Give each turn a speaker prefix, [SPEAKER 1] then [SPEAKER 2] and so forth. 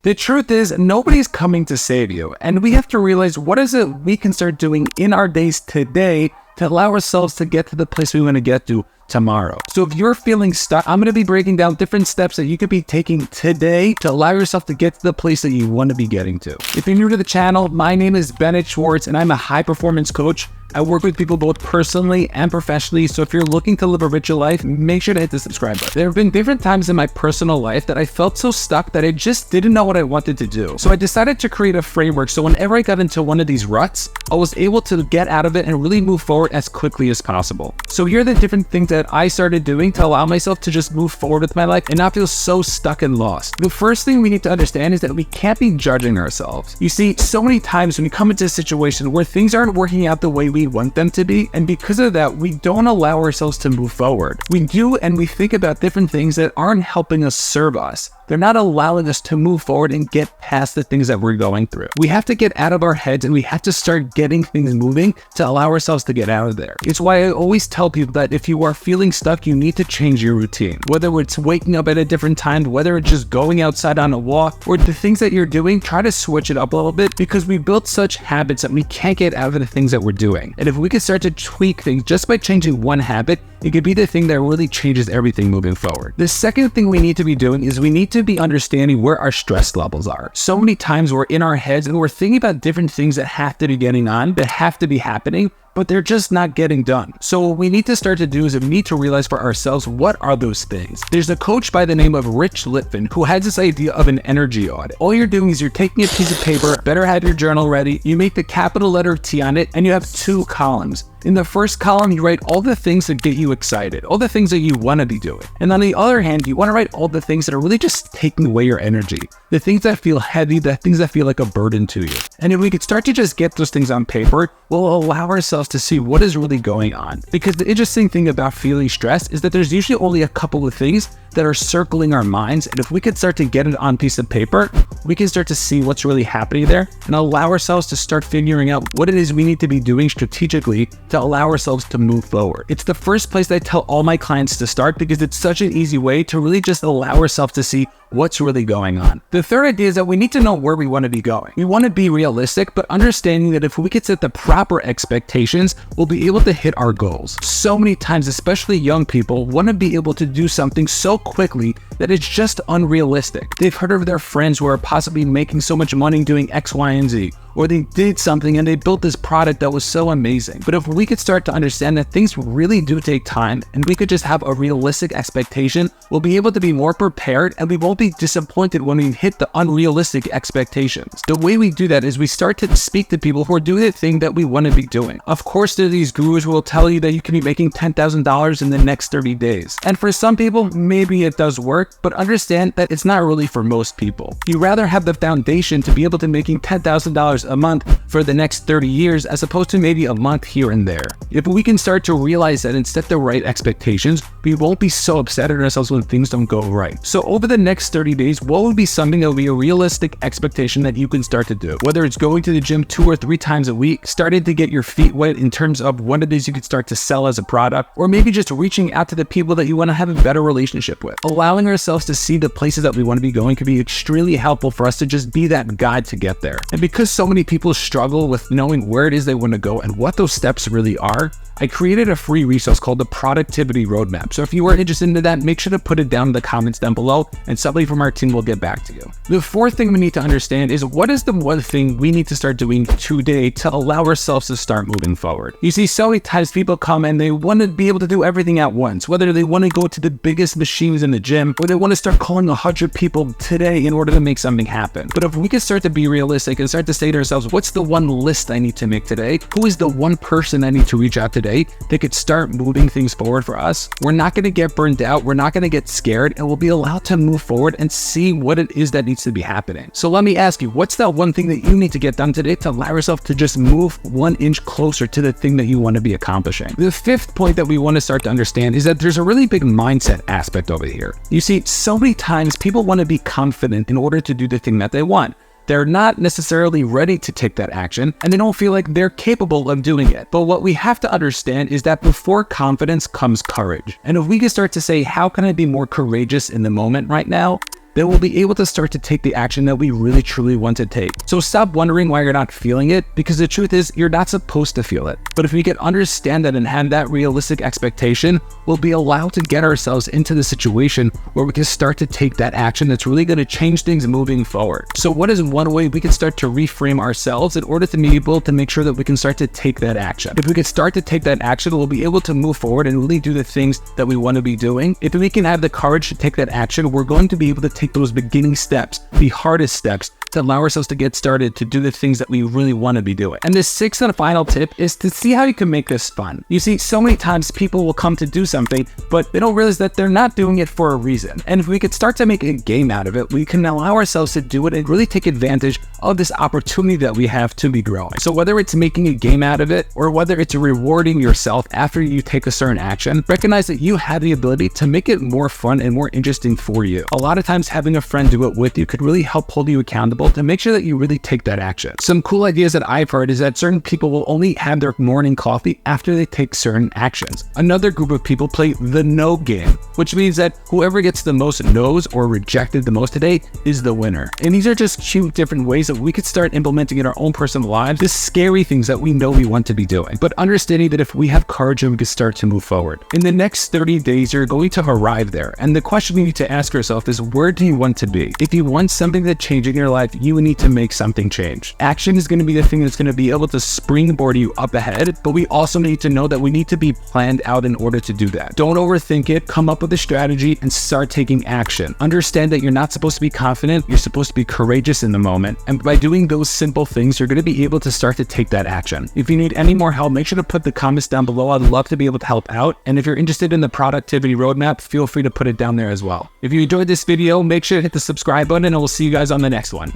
[SPEAKER 1] The truth is, nobody's coming to save you, and we have to realize what is it we can start doing in our days today to allow ourselves to get to the place we want to get to tomorrow. So if you're feeling stuck, I'm going to be breaking down different steps that you could be taking today to allow yourself to get to the place that you want to be getting to. If you're new to the channel, my name is Bennett Schwartz, and I'm a high performance coach. I work with people both personally and professionally, so if you're looking to live a richer life, make sure to hit the subscribe button. There have been different times in my personal life that I felt so stuck that I just didn't know what I wanted to do. So I decided to create a framework so whenever I got into one of these ruts, I was able to get out of it and really move forward as quickly as possible. So here are the different things that I started doing to allow myself to just move forward with my life and not feel so stuck and lost. The first thing we need to understand is that we can't be judging ourselves. You see, so many times when we come into a situation where things aren't working out the way we want them to be, and because of that, we don't allow ourselves to move forward. We do, and we think about different things that aren't helping us serve us. They're not allowing us to move forward and get past the things that we're going through. We have to get out of our heads and we have to start getting things moving to allow ourselves to get out of there. It's why I always tell people that if you are feeling stuck, you need to change your routine. Whether it's waking up at a different time, whether it's just going outside on a walk, or the things that you're doing, try to switch it up a little bit because we built such habits that we can't get out of the things that we're doing. And if we can start to tweak things just by changing one habit, it could be the thing that really changes everything moving forward. The second thing we need to be doing is we need to be understanding where our stress levels are. So many times we're in our heads and we're thinking about different things that have to be getting on, that have to be happening, but they're just not getting done. So what we need to start to do is we need to realize for ourselves, what are those things? There's a coach by the name of Rich Litvin who has this idea of an energy audit. All you're doing is you're taking a piece of paper, better have your journal ready, you make the capital letter T on it, and you have two columns. In the first column, you write all the things that get you excited, all the things that you want to be doing. And on the other hand, you want to write all the things that are really just taking away your energy, the things that feel heavy, the things that feel like a burden to you. And if we could start to just get those things on paper, we'll allow ourselves to see what is really going on. Because the interesting thing about feeling stressed is that there's usually only a couple of things that are circling our minds. And if we could start to get it on a piece of paper, we can start to see what's really happening there and allow ourselves to start figuring out what it is we need to be doing strategically to allow ourselves to move forward. It's the first place that I tell all my clients to start because it's such an easy way to really just allow ourselves to see what's really going on. The third idea is that we need to know where we want to be going. We want to be realistic, but understanding that if we could set the proper expectations, we'll be able to hit our goals. So many times, especially young people, want to be able to do something so quickly that it's just unrealistic. They've heard of their friends who are possibly making so much money doing X, Y, and Z, or they did something and they built this product that was so amazing. But if we could start to understand that things really do take time and we could just have a realistic expectation, we'll be able to be more prepared and we won't be disappointed when we hit the unrealistic expectations. The way we do that is we start to speak to people who are doing the thing that we want to be doing. Of course, there are these gurus who will tell you that you can be making $10,000 in the next 30 days. And for some people, maybe it does work, but understand that it's not really for most people. You rather have the foundation to be able to making $10,000 a month for the next 30 years as opposed to maybe a month here and there. If we can start to realize that and set the right expectations, we won't be so upset at ourselves when things don't go right. So over the next 30 days, what would be something that would be a realistic expectation that you can start to do? Whether it's going to the gym 2 or 3 times a week, starting to get your feet wet in terms of what it is you could start to sell as a product, or maybe just reaching out to the people that you want to have a better relationship with. Allowing ourselves to see the places that we want to be going can be extremely helpful for us to just be that guide to get there. And because so many people struggle with knowing where it is they want to go and what those steps really are, I created a free resource called the Productivity Roadmap. So if you are interested in that, make sure to put it down in the comments down below and somebody from our team will get back to you. The fourth thing we need to understand is what is the one thing we need to start doing today to allow ourselves to start moving forward. You see, so many times people come and they want to be able to do everything at once, whether they want to go to the biggest machines in the gym or they want to start calling 100 people today in order to make something happen. But if we can start to be realistic and start to say to ourselves, what's the one list I need to make today? Who is the one person I need to reach out today that could start moving things forward for us? We're not going to get burned out. We're not going to get scared, and we'll be allowed to move forward and see what it is that needs to be happening. So let me ask you, what's that one thing that you need to get done today to allow yourself to just move 1 inch closer to the thing that you want to be accomplishing? The fifth point that we want to start to understand is that there's a really big mindset aspect over here. You see, so many times people want to be confident in order to do the thing that they want. They're not necessarily ready to take that action, and they don't feel like they're capable of doing it. But what we have to understand is that before confidence comes courage. And if we can start to say, how can I be more courageous in the moment right now? then we'll be able to start to take the action that we really truly want to take. So stop wondering why you're not feeling it, because the truth is you're not supposed to feel it. But if we can understand that and have that realistic expectation, we'll be allowed to get ourselves into the situation where we can start to take that action that's really going to change things moving forward. So what is one way we can start to reframe ourselves in order to be able to make sure that we can start to take that action? If we can start to take that action, we'll be able to move forward and really do the things that we want to be doing. If we can have the courage to take that action, we're going to be able to take those beginning steps, the hardest steps, to allow ourselves to get started to do the things that we really want to be doing. And the sixth and final tip is to see how you can make this fun. You see, so many times people will come to do something, but they don't realize that they're not doing it for a reason. And if we could start to make a game out of it, we can allow ourselves to do it and really take advantage of this opportunity that we have to be growing. So whether it's making a game out of it or whether it's rewarding yourself after you take a certain action, recognize that you have the ability to make it more fun and more interesting for you. A lot of times having a friend do it with you could really help hold you accountable to make sure that you really take that action. Some cool ideas that I've heard is that certain people will only have their morning coffee after they take certain actions. Another group of people play the no game, which means that whoever gets the most no's or rejected the most today is the winner. And these are just cute different ways that we could start implementing in our own personal lives the scary things that we know we want to be doing, but understanding that if we have courage, we can start to move forward. In the next 30 days, you're going to arrive there. And the question you need to ask yourself is, where do you want to be? If you want something to change in your life, you need to make something change. Action is going to be the thing that's going to be able to springboard you up ahead, but we also need to know that we need to be planned out in order to do that. Don't overthink it. Come up with a strategy and start taking action. Understand that you're not supposed to be confident. You're supposed to be courageous in the moment. And by doing those simple things, you're going to be able to start to take that action. If you need any more help, make sure to put the comments down below. I'd love to be able to help out. And if you're interested in the productivity roadmap, feel free to put it down there as well. If you enjoyed this video, make sure to hit the subscribe button and we'll see you guys on the next one.